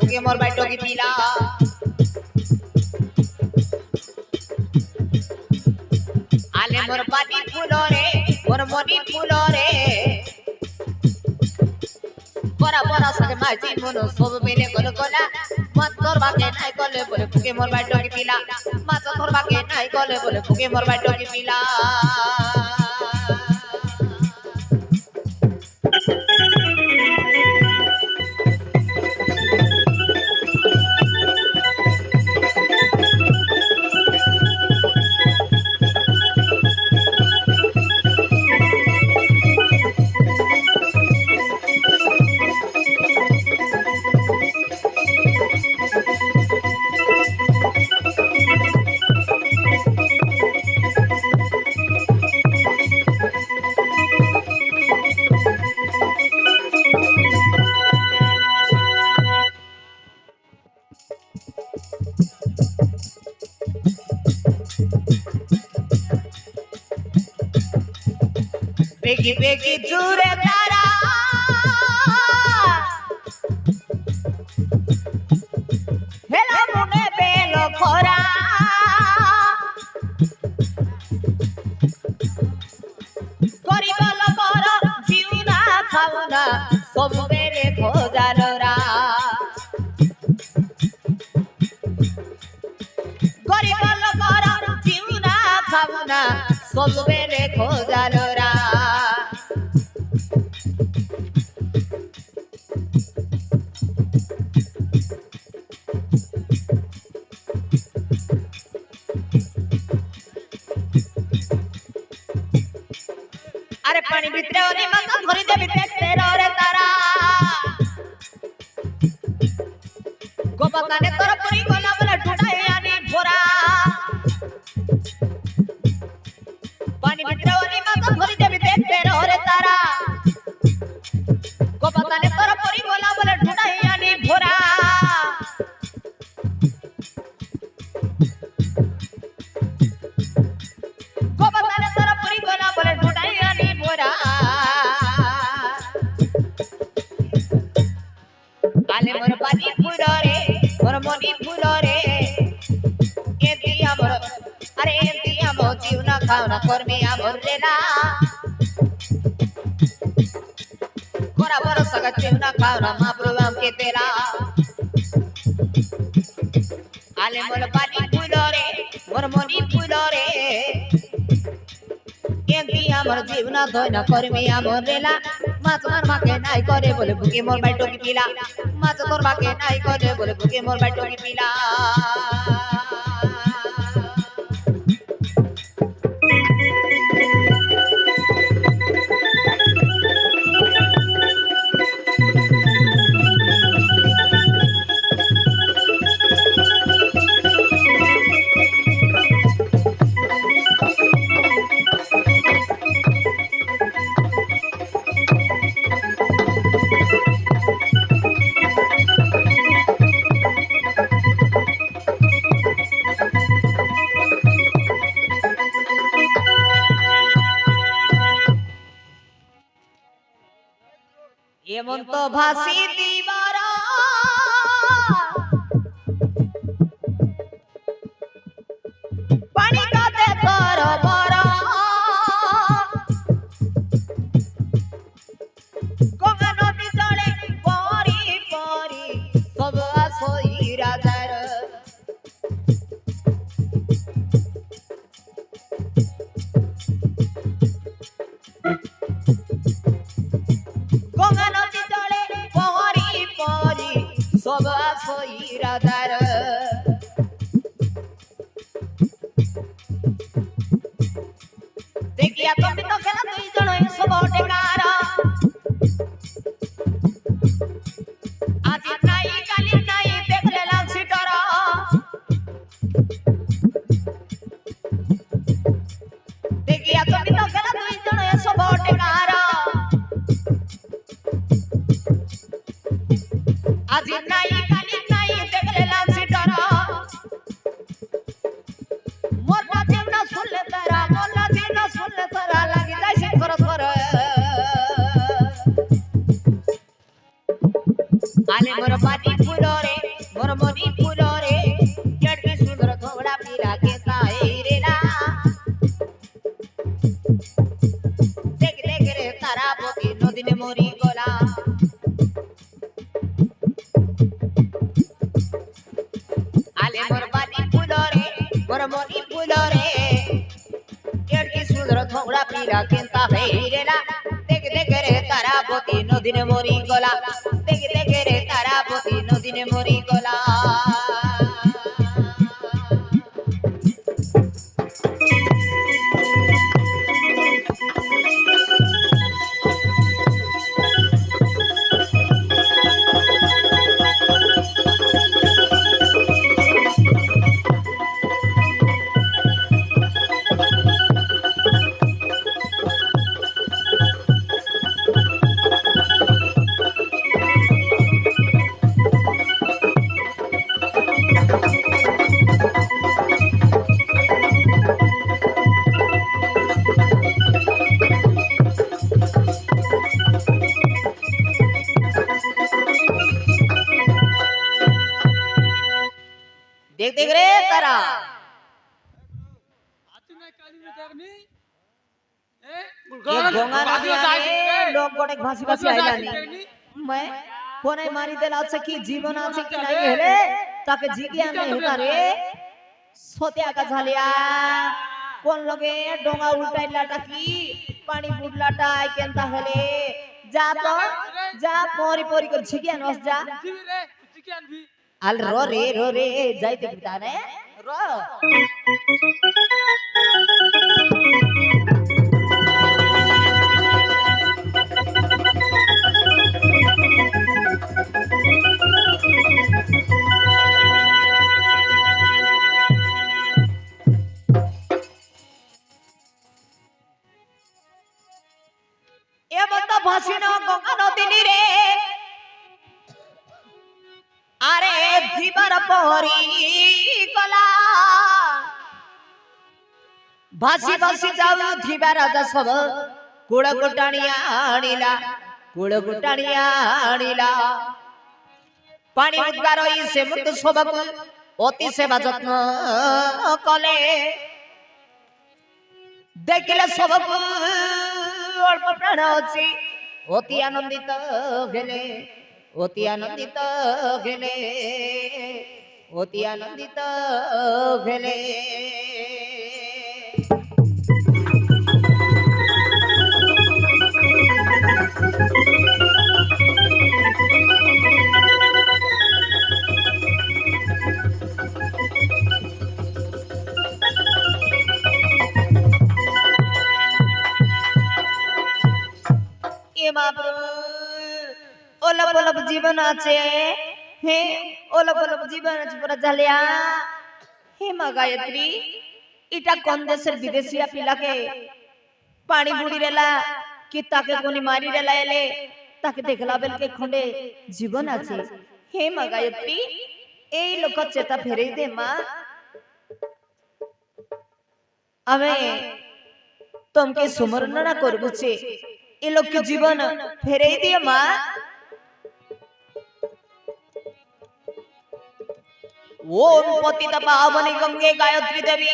বুকে মোর by talkie পিলা আলে মোর পানি ফুলরে মোর মনি ফুলরে বড়া বড়া সাথে মাঝি মনো সব মিলে গল গলা মাছ ধরবাকে নাই গলে বলে বুকে মোর বাই টকি পিলা মাছ ধরবাকে নাই গলে বলে বুকে মোর বাই টকি পিলা বেগি বেগি জুড়ে তারা হেলা মনে বেল খরা করিবল কর জিউনা খাওনা সবু বেলে খোজালরা করিবল কর জিউনা খাওনা সবু বেলে খোজালরা আরে পানি ভিতরে ওরে মাথা ধরি দেবি তেরে ওরে তারা গোপা কানে তোর পরি গলা বলে ঢুডাই আনি ভরা পানি ভিতরে ওরে মাথা ধরি দেবি তেরে ওরে তারা গোপা কানে তোর পরি গলা বলে ঢুডাই আনি ভরা গোপা কানে তোর পরি গলা বলে ঢুডাই আনি ভরা আলে মোর পানি ফুলরে মোর মনি ফুলরে এতি আমর আরে এতি আমো জীবনা খাওনা কর্মে আমর রেলা কোরা বড় সগা জীবনা খাওনা মহাপ্রভু আমকে তেরা আলে মোর পানি ফুলরে মোর মনি ফুলরে এতি আমর জীবনা ধয়না কর্মে আমর রেলা মাছ মার মাকে নাই করে বলে বুকে মোর বাই টকি পিলা মাছ তোর বাকে নাই করে বলে বুকে মোর বাই টকি পিলা এমন তো ভাসি দিবার পানি কাতে কর বড় গঙ্গা নদী জলে পরি পরি সব আসই রাজার গঙ্গা নদী জলে পরি পরি সব আসই রাজার দেখিয়া তুমি তো খেলা দুই জন সব টেকার আজি নাই কালি নাই দেখলে লাগছি ডর দেখিয়া তুমি তো খেলা দুই জন সব টেকার আজি নাই কালি নাই দেখলে লাগছি ডর মোর নাচে না শুনলে তারা মোর নাচে না শুনলে তারা লাগি যাইছে থর থর আলে মোর পানি ফুলরে নদীনে মরি গলা আলে মোর বানি ফুলরে মোর মনি ফুলরে এড়কি সুন্দর থোড়া পিরা কেনতা হেরেলা দেখ দেখ রে তারাপতি নদীনে মরি গলা দেখ দেখ রে তারাপতি নদীনে মরি গলা देख देख रे तारा ये गंगा नदी आने लोग गोटे भासी भासी आइलानी मैं कोने मारी देला আছে কি জীবন আছে কি নাই হেলে তাকে জিজ্ঞাসা নাই হেতা রে সতিয়া কা ঝালিয়া কোন লগে ডোঙা উল্টাইলাটা কি পানি বুডলাটা কেনতা হেলে যা তো যা পরি পরি করে জিজ্ঞাসা নস যা আল रो रे যাইতে বিতা রে रो এ মত ভাসিন গঙ্গা নদী রে আরে দিবার পরি গলা ভাসি ভাসি যাও দিবা রাজা সব কুড় গুটানিয়া আনিলা পানি উদ্গার হই সে মুক্ত সবক অতি সেবা যত্ন কলে দেখিলে সবক অল্প প্রাণ আছে অতি আনন্দিত গেলে অতি আনন্দিত গেলে এ মহাপ্রভু ওলপ ওলপ জীবন আছে হে ওলপ ওলপ জীবন আছে পুরা ঝালিয়া হে মা গায়ত্রী এটা কোন দেশের বিদেশিয়া পিলাকে পানি বুড়ি রেলা কি তাকে কোনি মারি রেলা এলে তাকে দেখলা বেলকে খন্ডে জীবন আছে হে মা গায়ত্রী এই লোক চেতা ফেরেই দে মা আমি তোমাকে সুমরণ না করবুছে এই লোককে জীবন ফেরেই দিয়ে মা ओम पतित पावनी गंगे गायत्री देवी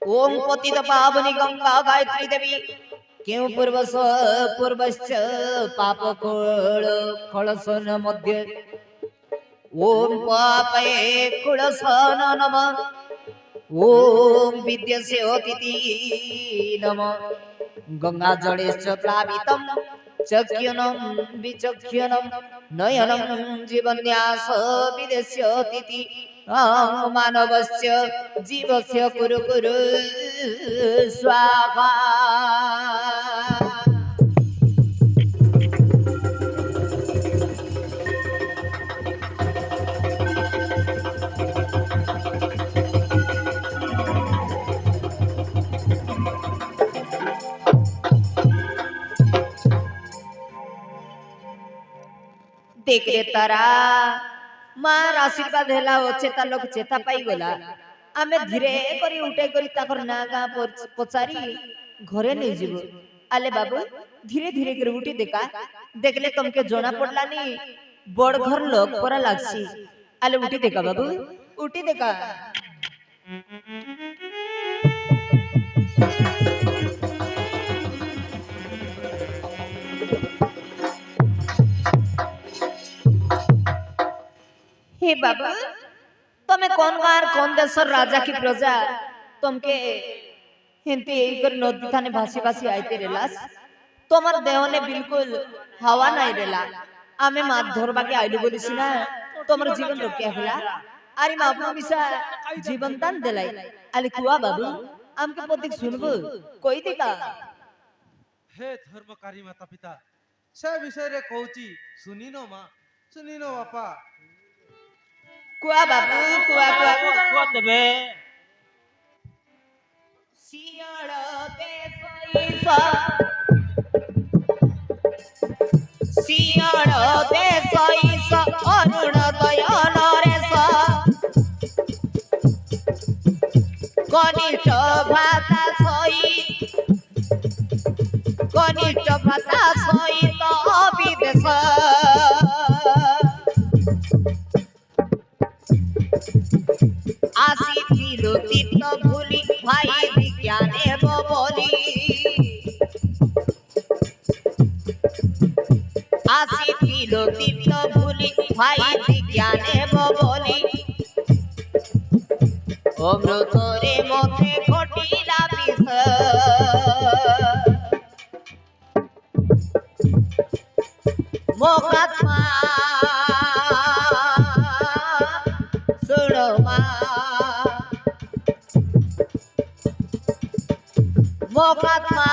ओम पतित पावनी गंगा गायत्री देवी क्यों पूर्वश्च पाप खलसन मध्य ओम पापे कुलसन नमः ओम विद्यसे अतिथि नमः गंगा जलेश्च प्लावितम् चक्यनं विचक्यनं नयनं जीवन्यास विदेश्यतिथि मानवस्य जीवस्य कुरु कुरु स्वाहा देख रे तारा मार आशीर्वाद हेला होचे ता लोक चेता पाई गला आमे धीरे करी उठे करी ताकर नागा पचारी घरे नहीं जीवो आले बाबू धीरे धीरे कर उठी देखा देखले तुमके जोना पड़लानी बड़ घर लोग परा लागसी आले उठी देखा बाबू उठी देखा हे बाबू तमे कौन गार कौन देशर राजा की प्रजा तुमके हिंती कर नदी थाने भासी भासी आईते रेलास তোমার দেহনে বিলকুল হাওয়া নাই রেলা আমি মাছ ধরবাকে আইলি বলিছি না তোমার জীবন রক্ষা হলা আরে মা আপনি মিশা জীবন দান দেলাই আলে কুয়া বাবু আমকে প্রতীক শুনবো কই দিকা হে ধর্মকারী মাতা পিতা সে বিষয়ে কৌচি শুনিনো মা শুনিনো বাপা কুয়া বাবু কুয়া কুয়া কুয়া দেবে শিয়াড় দেশইসা শিয়াড় দেশইসা অরুণ দয়াল রেসা কনিষ্ঠ ভাতা সহিত বিদেশ আসিছিল তীর্থ ভুলি ভাই বিজ্ঞানে বলি আসিছিল তীর্থ ভুলি ভাই বিজ্ঞানে বলি অমৃতরে মধ্যে ঘটিলা বিষ মোকাত্মা শুনো মা মোকাত্মা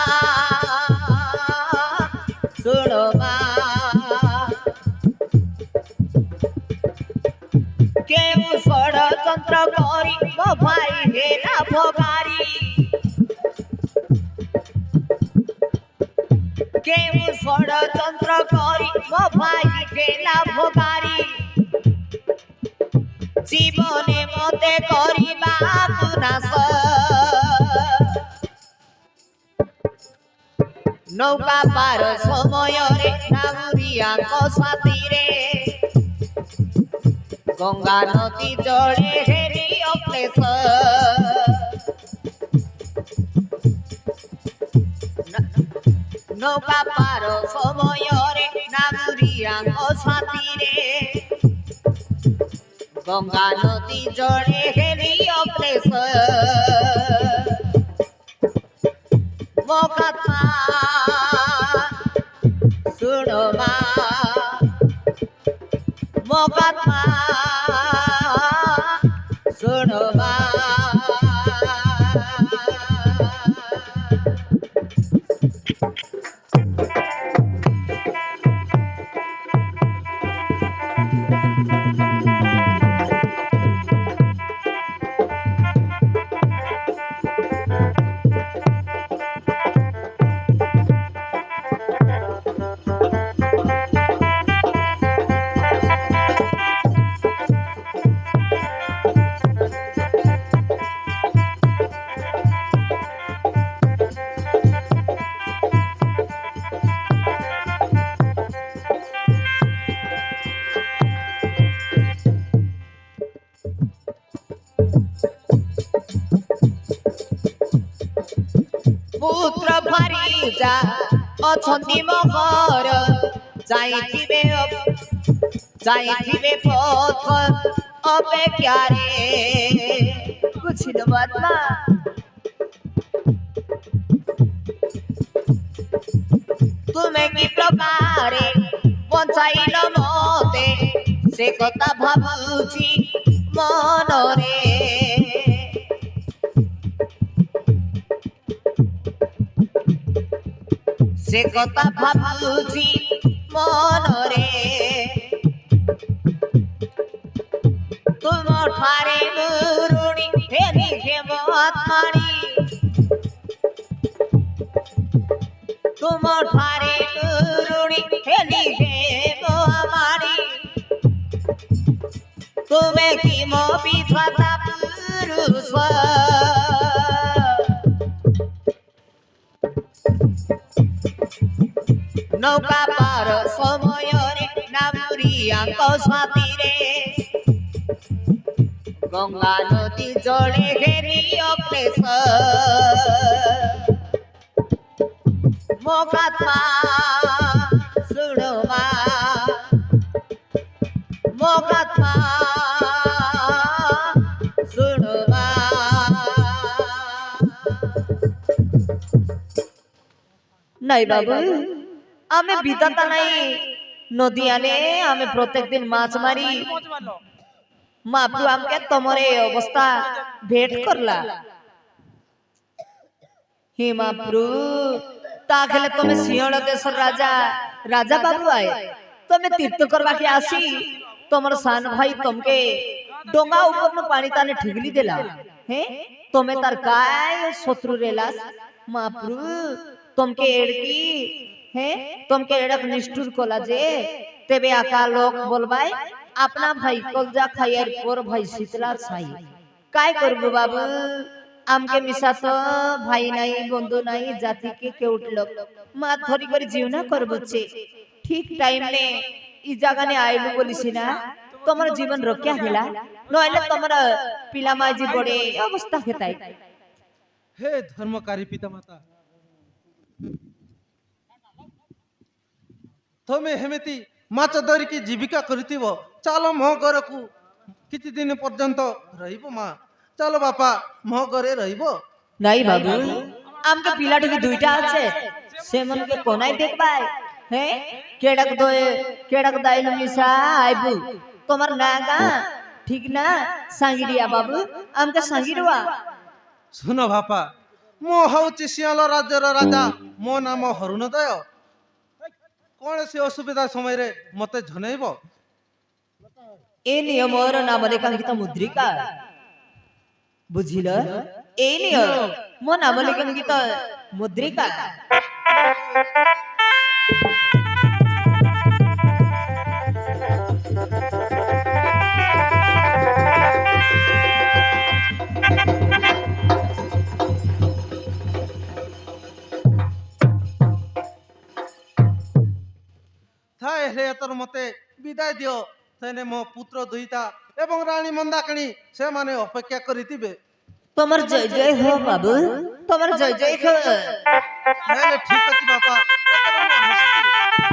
শুনো মা কেউ ষড়যন্ত্র করি মো ভাই হেলা ভোগারি কেউ ষড়যন্ত্র করি মো ভাই হেলা ভোগারি জীবনে মতে করিবা নাশ নৌকা পার সময়রে নামুরিয়াঙ্ক সাথীরে গঙ্গা নদী জলে হেরি অক্লেশ নৌকা পার সময়রে নামুরিয়াঙ্ক সাথীরে গঙ্গা নদী জলে হেরি অক্লেশ মোকাত্মা শুনো মা মোকাত্মা শুনো মা পুত্র ভারিজা অছন্তি মহর যাইথিবে পথ অপেক্ষারে বুঝিল বাদমা তুমি কি প্রকারে বঞ্চাইল মতে সে কথা ভাবুছি মনরে সে কথা ভাবুছি মনরে তুম ঠারে মুরুণি হেলি হেব আত্মারি তুম ঠারে মুরুণি হেলি হেব আমারি তুমি কি মো বিধাতা পুরুষ নৌকা পার সময়রে নামুরিয়াঙ্ক সাথীরে গঙ্গা নদী জলে ঘেরি অক্লেশ মোকাত্মা নাই বাবু, আমি বিধাতা নাই নদী আনে আমি প্রত্যেকদিন মাছ মারি মহাপ্রভু আমাকে তোমার এই অবস্থা ভেট করলা। হে মহাপ্রভু, তাহলে তুমি সিংহল দেশের রাজা রাজা বাবু আয় তুমি তীর্থ করবাকে আসি তোমার সান ভাই তোমাকে ডোঙ্গা উপর পানি তানে ঠিকলি দিলা। হ্যাঁ তুমি তার গায়ে শত্রু রেলাস মহাপ্রভু তোমাকে এড়কি হ্যাঁ তোমাকে এড়ক নিষ্ঠুর কলা যে তেবে আকা লোক বলবাই আপনা ভাই কলজা খাইয়ার পর ভাই শীতলা ছাই काय করবো বাবু আমকে মিশা তো ভাই নাই বন্ধু নাই জাতিকে কে উঠলো মা ধরি করে জীবনা করবছে ঠিক টাইম নে ই জাগানে আইলু বলিছি না তোমার জীবন রক্ষা হেলা নইলে তোমার পিলা মাঝি বড়ে অবস্থা হেতাই। হে ধর্মকারী পিতামাতা, তুমি হেমিতি মাছ ধরিকি জীবিকা করিଥିବ ଚାଲ ମୋ ଘରକୁ କିଛି ଦିନ ପର୍ଯ୍ୟନ୍ତ ରହିବ ମା। ଚାଲ ବାପା ମୋ ଘରେ ରହିବ। নাই বাবু আমকে পিলাটি কি দুইটা আছে সে মনকে কোনাই দেখবাই হ্যাঁ কেডাক দাইলু মিশা আইবু তোমার না গা ঠিক না সাঙ্গিরিয়া বাবু আমকে সাঙ্গিরুয়া। ଶୁଣ ବାପା, ମୁଁ ହଉଛି ସିଂହଳ ରାଜ୍ୟର ରାଜା, ମୋ ନାମ ହରୁଣୋଦୟ। କୌଣସି ଅସୁବିଧା ସମୟରେ ମତେ ଜଣେଇବ। এই নিয়মর নাম লেখাঙ্কিত মুদ্রিকা বুঝিল এই নিয়ম মো নাম লেখাঙ্কিত মুদ্রিকা। ଥାଏ ହେଲେ ଏଥର ମତେ ବିଦାୟ ଦିଅ। ସେନେ ମୋ ପୁତ୍ର ଦୁଇଟା ଏବଂ ରାଣୀ ମନ୍ଦାକିଣୀ ସେମାନେ ଅପେକ୍ଷା କରିଥିବେ। তোমার জয় জয় হো বাবু তোমার জয় জয় হো। ହେଲେ ଠିକ ଅଛି ବାପା, ଏଥର ମୁଁ ଆସୁଛି।